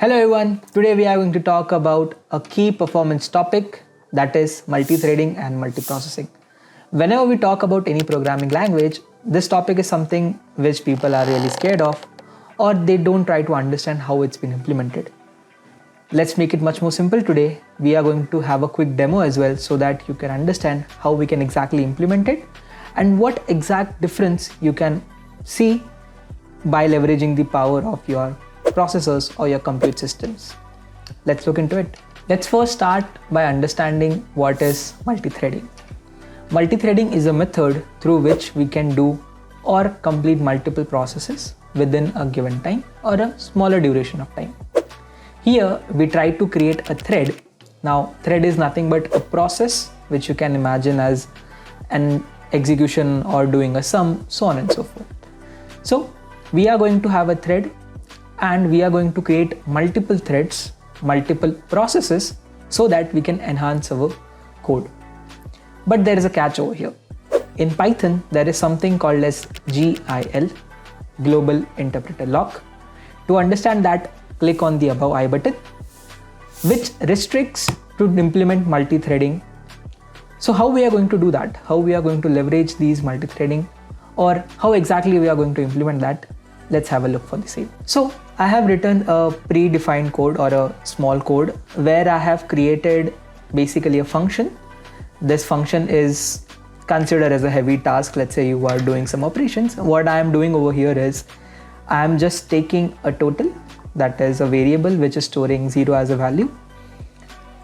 Hello everyone, today we are going to talk about a key performance topic, that is multithreading and multiprocessing. Whenever we talk about any programming language, this topic is something which people are really scared of, or they don't try to understand how it's been implemented. Let's make it much more simple today. We are going to have a quick demo as well so that you can understand how we can exactly implement it and what exact difference you can see by leveraging the power of your processors or your compute systems. Let's look into it. Let's first start by understanding what is multithreading. Multithreading is a method through which we can do or complete multiple processes within a given time or a smaller duration of time. Here we try to create a thread. Now thread is nothing but a process which you can imagine as an execution or doing a sum, so on and so forth. So we are going to have a thread and we are going to create multiple threads, multiple processes so that we can enhance our code. But there is a catch over here. In Python, there is something called as GIL, Global Interpreter Lock. To understand that, click on the above I button, which restricts to implement multithreading. So how we are going to do that? How we are going to leverage these multithreading, or how exactly we are going to implement that? Let's have a look for the same. So I have written a predefined code or a small code where I have created basically a function. This function is considered as a heavy task. Let's say you are doing some operations. What I am doing over here is I am just taking a total, that is a variable which is storing 0 as a value.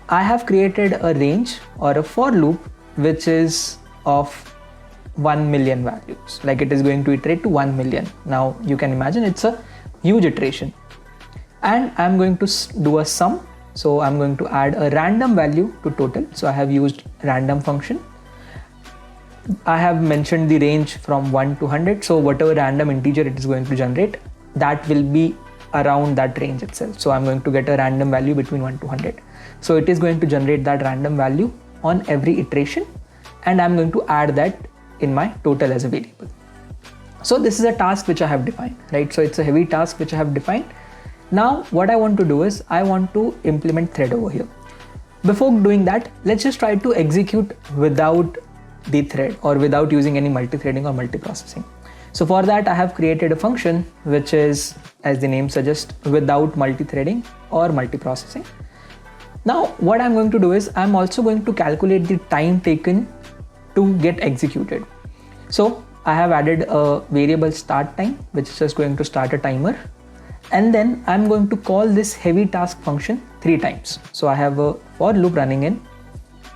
I have created a range or a for loop which is of 1 million values, like it is going to iterate to 1 million. Now you can imagine it's a huge iteration, and I'm going to do a sum. So I'm going to add a random value to total. So I have used random function. I have mentioned the range from 1 to 100. So whatever random integer it is going to generate, that will be around that range itself. So I'm going to get a random value between 1 to 100. So it is going to generate that random value on every iteration, and I'm going to add that in my total as a variable. So this is a task which I have defined, right? So it's a heavy task which I have defined. Now what I want to do is I want to implement thread over here. Before doing that, let's just try to execute without the thread or without using any multithreading or multiprocessing. So for that, I have created a function which is, as the name suggests, without multithreading or multiprocessing. Now what I'm going to do is I'm also going to calculate the time taken to get executed. So I have added a variable start time which is just going to start a timer, and then I'm going to call this heavy task function 3 times. So I have a for loop running in,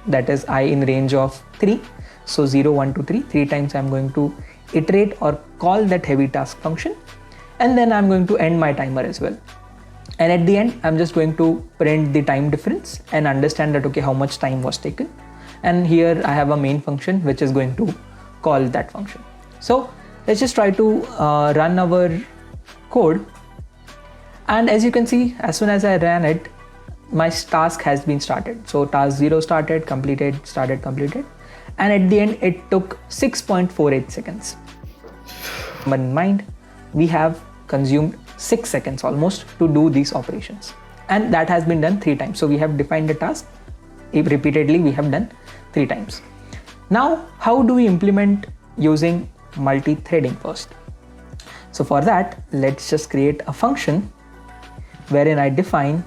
that is I in range of 3. So 0, 1, 2, 3, 3 times I'm going to iterate or call that heavy task function, and then I'm going to end my timer as well. And at the end, I'm just going to print the time difference and understand that okay, how much time was taken. And here I have a main function which is going to call that function. So let's just try to run our code. And as you can see, as soon as I ran it, my task has been started. So task 0 started, completed, started, completed. And at the end, it took 6.48 seconds. But in mind, we have consumed 6 seconds almost to do these operations. And that has been done 3 times. So we have defined the task. If repeatedly, we have done 3 times. Now, how do we implement using multi-threading first? So for that, let's just create a function wherein I define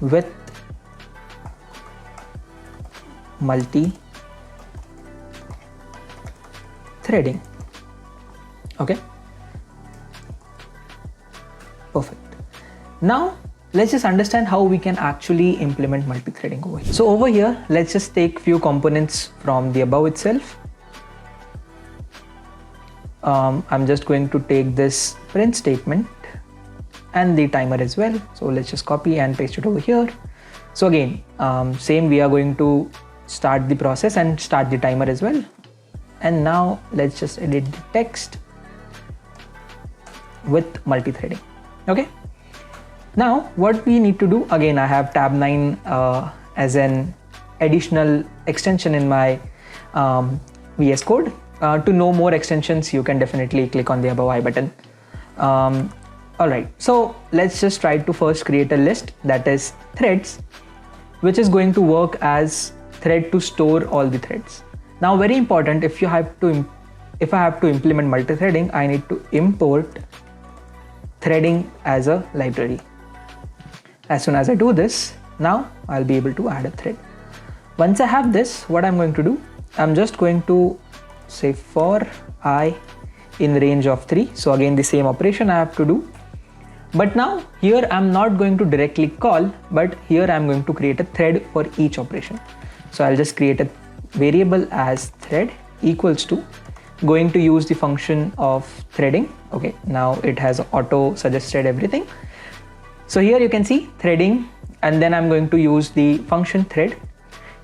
with multi-threading. Okay. Perfect. Now, let's just understand how we can actually implement multithreading over here. So over here, let's just take few components from the above itself. I'm just going to take this print statement and the timer as well. So let's just copy and paste it over here. So again, same, we are going to start the process and start the timer as well. And now let's just edit the text with multithreading. Okay. Now what we need to do, again I have tab 9 as an additional extension in my VS Code. To know more extensions, you can definitely click on the above I button. Alright, so let's just try to first create a list that is threads, which is going to work as thread to store all the threads. Now very important, if I have to implement multi-threading, I need to import threading as a library. As soon as I do this, now I'll be able to add a thread. Once I have this, what I'm going to do, I'm just going to say for I in range of 3. So again, the same operation I have to do. But now here I'm not going to directly call, but here I'm going to create a thread for each operation. So I'll just create a variable as thread equals to, going to use the function of threading. Okay, now it has auto suggested everything. So here you can see threading, and then I'm going to use the function thread.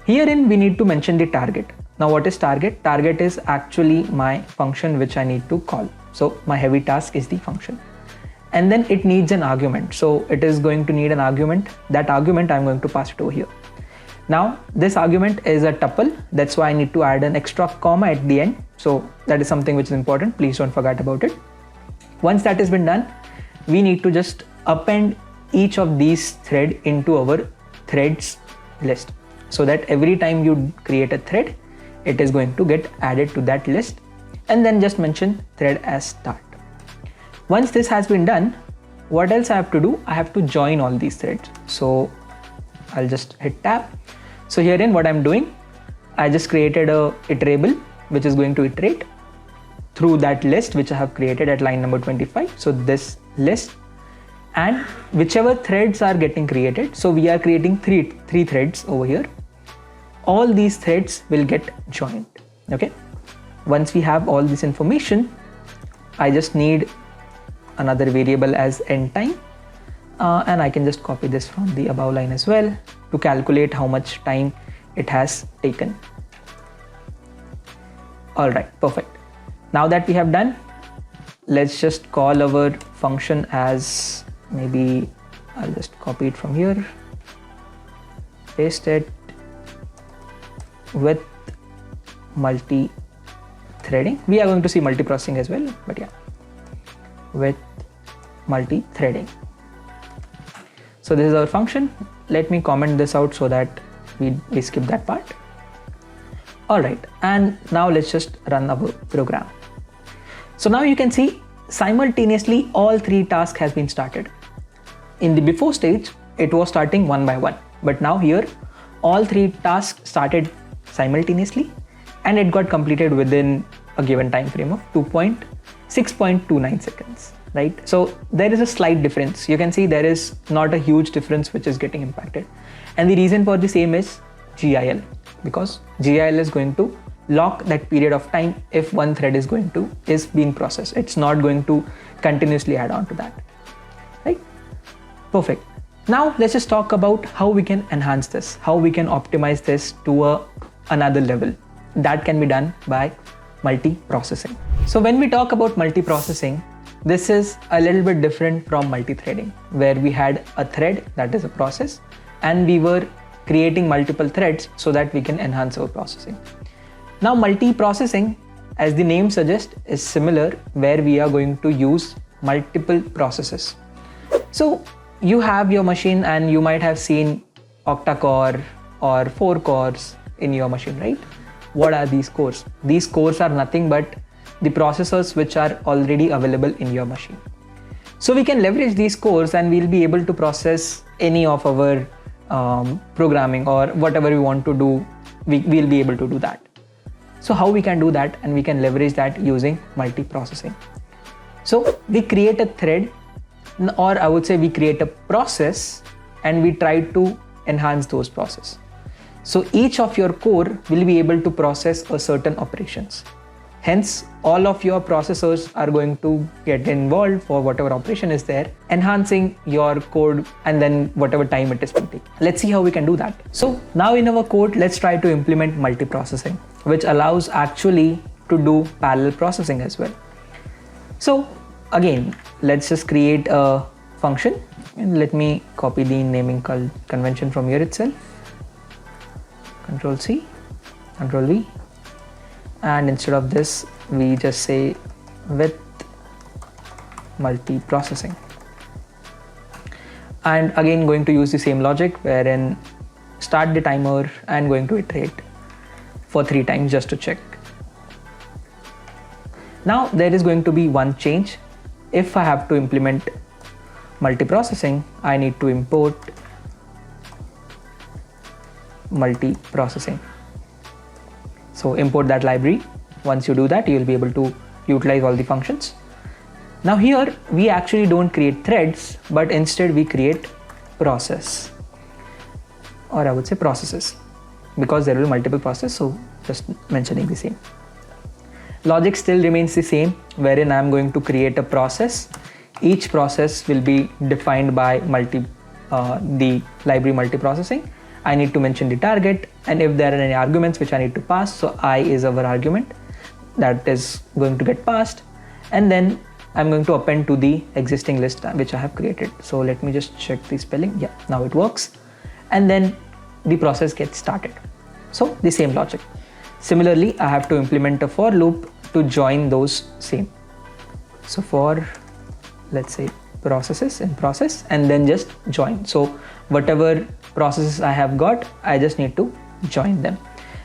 Herein we need to mention the target. Now what is target? Target is actually my function which I need to call. So my heavy task is the function. And then it needs an argument. So it is going to need an argument. That argument I'm going to pass it over here. Now this argument is a tuple. That's why I need to add an extra comma at the end. So that is something which is important. Please don't forget about it. Once that has been done, we need to just append each of these threads into our threads list, so that every time you create a thread, it is going to get added to that list, and then just mention thread as start. Once this has been done, what else I have to do? I have to join all these threads. So I'll just hit tab. So herein what I'm doing, I just created a iterable which is going to iterate through that list which I have created at line number 25. So this list, and whichever threads are getting created, so we are creating three threads over here. All these threads will get joined. Okay. Once we have all this information, I just need another variable as end time, and I can just copy this from the above line as well to calculate how much time it has taken. All right, perfect. Now that we have done, let's just call our function as, maybe I'll just copy it from here, paste it with multi-threading. We are going to see multiprocessing as well, but yeah, with multi-threading. So this is our function. Let me comment this out so that we skip that part. All right, and now let's just run our program. So now you can see simultaneously all three tasks has been started. In the before stage, it was starting one by one, but now here all three tasks started simultaneously, and it got completed within a given time frame of 6.29 seconds, right? So there is a slight difference. You can see there is not a huge difference which is getting impacted, and the reason for the same is GIL, because GIL is going to lock that period of time if one thread is being processed. It's not going to continuously add on to that, right? Perfect. Now let's just talk about how we can enhance this, how we can optimize this to another level. That can be done by multiprocessing. So when we talk about multiprocessing, this is a little bit different from multi-threading, where we had a thread, that is a process, and we were creating multiple threads so that we can enhance our processing. Now multiprocessing, as the name suggests, is similar, where we are going to use multiple processes. So you have your machine and you might have seen octa-core or 4 cores in your machine, right? What are these cores? These cores are nothing but the processors which are already available in your machine. So we can leverage these cores and we'll be able to process any of our programming or whatever we want to do, we'll be able to do that. So how we can do that, and we can leverage that using multiprocessing. So we create a thread, or I would say we create a process, and we try to enhance those processes. So each of your core will be able to process a certain operations. Hence, all of your processors are going to get involved for whatever operation is there, enhancing your code and then whatever time it is going to take. Let's see how we can do that. So now in our code, let's try to implement multiprocessing, which allows actually to do parallel processing as well. So again, let's just create a function, and let me copy the naming convention from here itself. Control C, Control V. And instead of this, we just say with multiprocessing. And again going to use the same logic wherein start the timer and going to iterate for 3 times just to check. Now there is going to be one change. If I have to implement multiprocessing, I need to import multiprocessing. So import that library. Once you do that, you will be able to utilize all the functions. Now here we actually don't create threads, but instead we create process, or I would say processes, because there will be multiple processes, so just mentioning the same. Logic still remains the same, wherein I am going to create a process. Each process will be defined by the library multiprocessing. I need to mention the target, and if there are any arguments which I need to pass, so I is our argument that is going to get passed, and then I'm going to append to the existing list which I have created. So let me just check the spelling. Yeah, now it works. And then the process gets started. So the same logic. Similarly, I have to implement a for loop to join those same. So for, let's say, processes in process, and then just join. So whatever processes I have got, I just need to join them.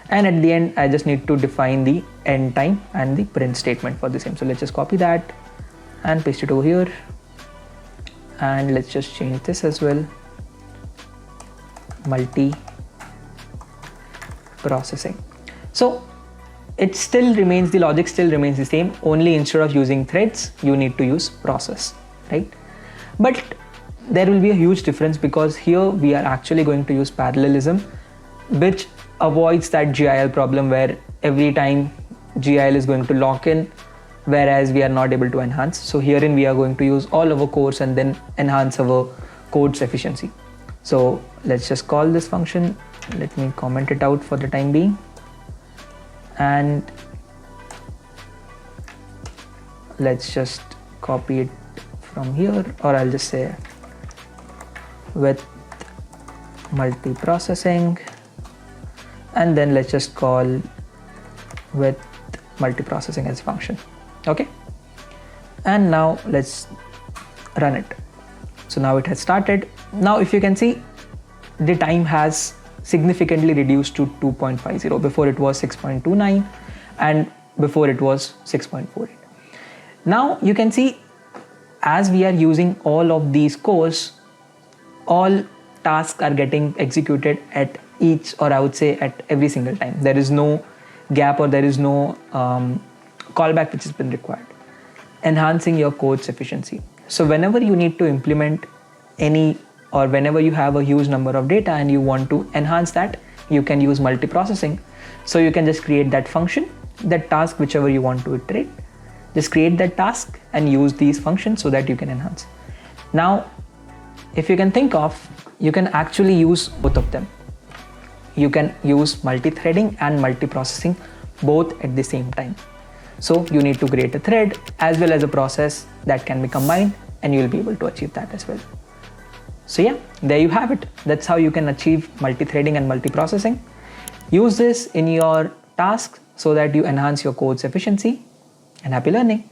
And at the end, I just need to define the end time and the print statement for the same. So let's just copy that and paste it over here. And let's just change this as well. Multiprocessing. So it still remains, the logic still remains the same, only instead of using threads, you need to use process, right? But there will be a huge difference, because here we are actually going to use parallelism, which avoids that GIL problem where every time GIL is going to lock in, whereas we are not able to enhance. So herein we are going to use all our cores and then enhance our code's efficiency. So let's just call this function. Let me comment it out for the time being. And let's just copy it from here, or I'll just say with multiprocessing, and then let's just call with multiprocessing as a function. Okay, and now let's run it. So now it has started. Now if you can see, the time has significantly reduced to 2.50. Before it was 6.29, and before it was 6.48. Now you can see, as we are using all of these cores, all tasks are getting executed at each, or I would say at every single time. There is no gap, or there is no callback which has been required, enhancing your code's efficiency. So whenever you need to implement any, or whenever you have a huge number of data and you want to enhance that, you can use multiprocessing. So you can just create that function, that task, whichever you want to iterate, just create that task and use these functions so that you can enhance. Now, if you can think of, you can actually use both of them. You can use multithreading and multiprocessing both at the same time. So you need to create a thread as well as a process that can be combined, and you will be able to achieve that as well. So yeah, there you have it. That's how you can achieve multithreading and multiprocessing. Use this in your tasks so that you enhance your code's efficiency, and happy learning.